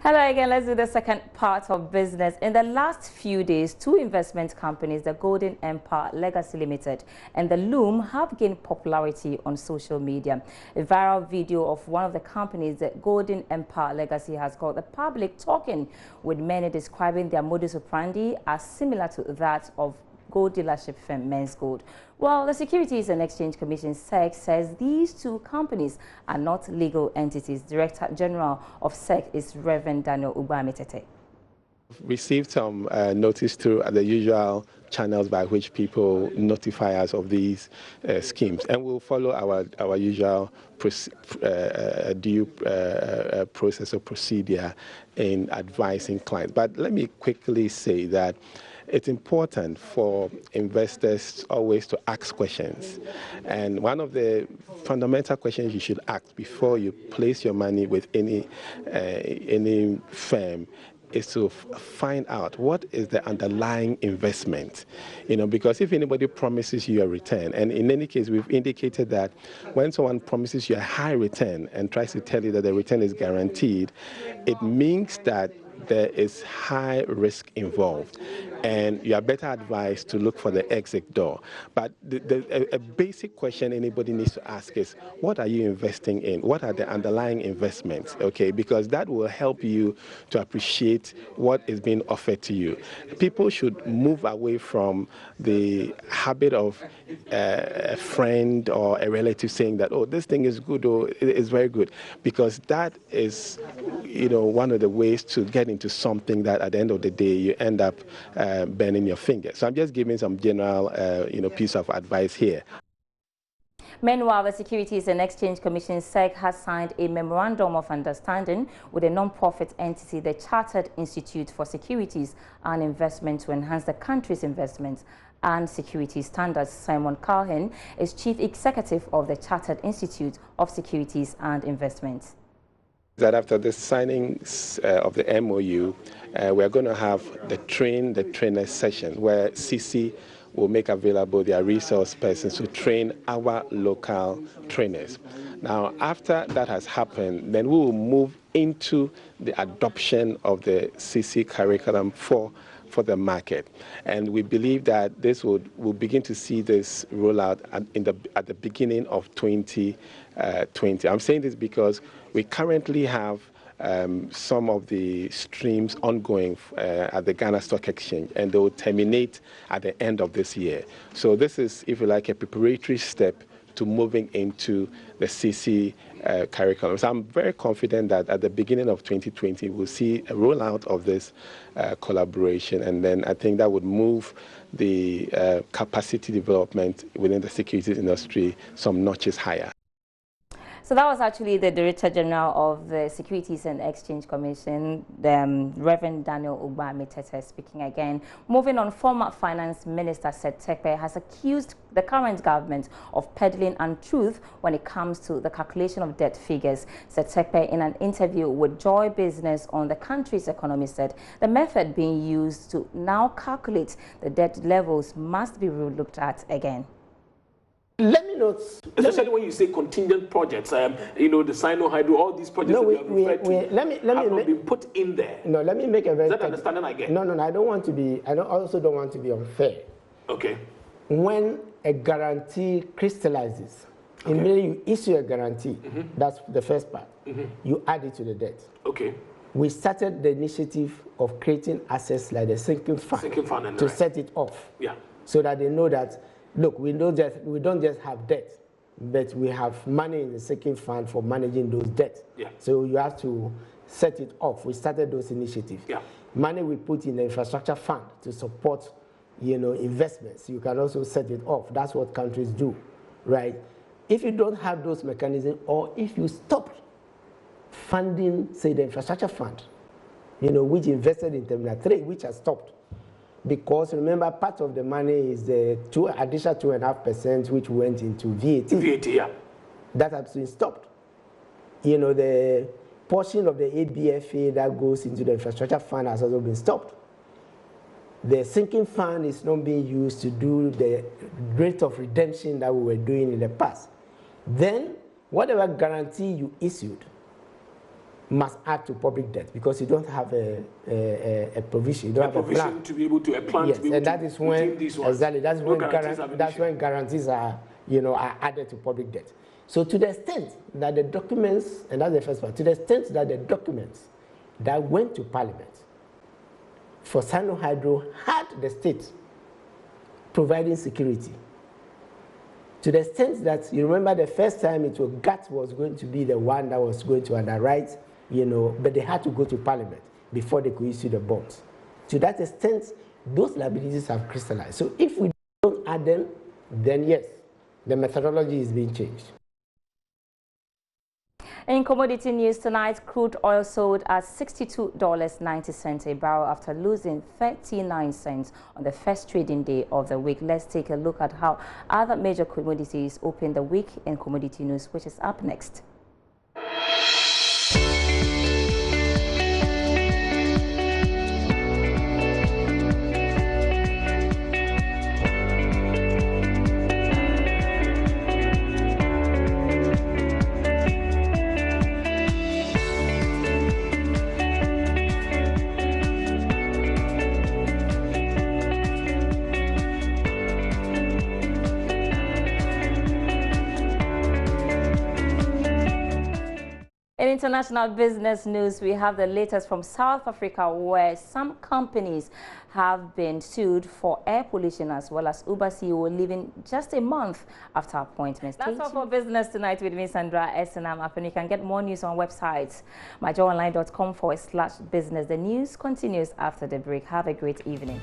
Hello again. Let's do the second part of business. In the last few days, two investment companies, the Golden Empire Legacy Limited and the Loom, have gained popularity on social media. A viral video of one of the companies, the Golden Empire Legacy, has got the public talking, with many describing their modus operandi as similar to that of gold dealership firm Men's Gold. Well, the Securities and Exchange Commission SEC says these two companies are not legal entities. Director General of SEC is Reverend Daniel Ugbamitete. Received some notice through the usual channels by which people notify us of these schemes, and we'll follow our usual due process or procedure in advising clients. But let me quickly say that it's important for investors always to ask questions. And one of the fundamental questions you should ask before you place your money with any firm is to find out what is the underlying investment, because if anybody promises you a return, and in any case we've indicated that when someone promises you a high return and tries to tell you that the return is guaranteed, it means that there is high risk involved, and you are better advised to look for the exit door. But a basic question anybody needs to ask is, what are you investing in? What are the underlying investments? Okay, because that will help you to appreciate what is being offered to you. People should move away from the habit of a friend or a relative saying that, oh, this thing is good or it is very good, because that is one of the ways to get into something that at the end of the day you end up burning your fingers. So I'm just giving some general piece of advice here. Meanwhile, the Securities and Exchange Commission SEC has signed a memorandum of understanding with a non-profit entity, the Chartered Institute for Securities and Investment, to enhance the country's investments and security standards. Simon Calhoun is Chief Executive of the Chartered Institute of Securities and Investment. That after the signing of the MOU, we're going to have the trainer session where CC will make available their resource persons to train our local trainers. Now, after that has happened, then we will move into the adoption of the CC curriculum for the market, and we believe that we'll begin to see this roll out at the beginning of 2020. I'm saying this because we currently have some of the streams ongoing at the Ghana Stock Exchange, and they will terminate at the end of this year. So this is, if you like, a preparatory step to moving into the CC curriculum. So I'm very confident that at the beginning of 2020, we'll see a rollout of this collaboration, and then I think that would move the capacity development within the securities industry some notches higher. So that was actually the Director General of the Securities and Exchange Commission, Reverend Daniel Ugbamitete, speaking again. Moving on, former Finance Minister Seth Terkper has accused the current government of peddling untruth when it comes to the calculation of debt figures. Seth Terkper, in an interview with Joy Business on the country's economy, said the method being used to now calculate the debt levels must be looked at again. Let me note, especially when you say contingent projects, the Sino-Hydro, all these projects that you have referred to have not been put in there. No, let me make a very... Is that understanding I get? No, I don't want to be, also don't want to be unfair. Okay. When a guarantee crystallizes, immediately you issue a guarantee, that's the first part. You add it to the debt. Okay. We started the initiative of creating assets like the sinking fund to set it off. Yeah. So that they know that, look, we don't just have debt, but we have money in the sinking fund for managing those debts. Yeah. So you have to set it off. We started those initiatives. Yeah. Money we put in the infrastructure fund to support, investments. You can also set it off. That's what countries do, right? If you don't have those mechanisms, or if you stop funding, say, the infrastructure fund, which invested in Terminal 3, which has stopped. Because remember, part of the money is the additional 2.5%, which went into VAT. VAT, yeah. That has been stopped. The portion of the ABFA that goes into the infrastructure fund has also been stopped. The sinking fund is not being used to do the rate of redemption that we were doing in the past. Then, whatever guarantee you issued must add to public debt because you don't have a provision, you don't have a plan to be able to plan. Yes, to be able and that to is when exactly that's when guarantees are are added to public debt. So to the extent that the documents, and that's the first part, to the extent that the documents that went to Parliament for Sino Hydro had the state providing security. To the extent that you remember the first time it was GATT was going to be the one that was going to underwrite, but they had to go to Parliament before they could issue the bonds. To that extent, those liabilities have crystallized. So if we don't add them, then yes, the methodology is being changed. In commodity news tonight, crude oil sold at $62.90 a barrel after losing 39 cents on the first trading day of the week. Let's take a look at how other major commodities opened the week in commodity news, which is up next. In international business news, we have the latest from South Africa, where some companies have been sued for air pollution, as well as Uber CEO leaving just a month after appointments. That's all for business tonight with me, Sandra Esenam. And you can get more news on websites, myjoyonline.com/business. The news continues after the break. Have a great evening.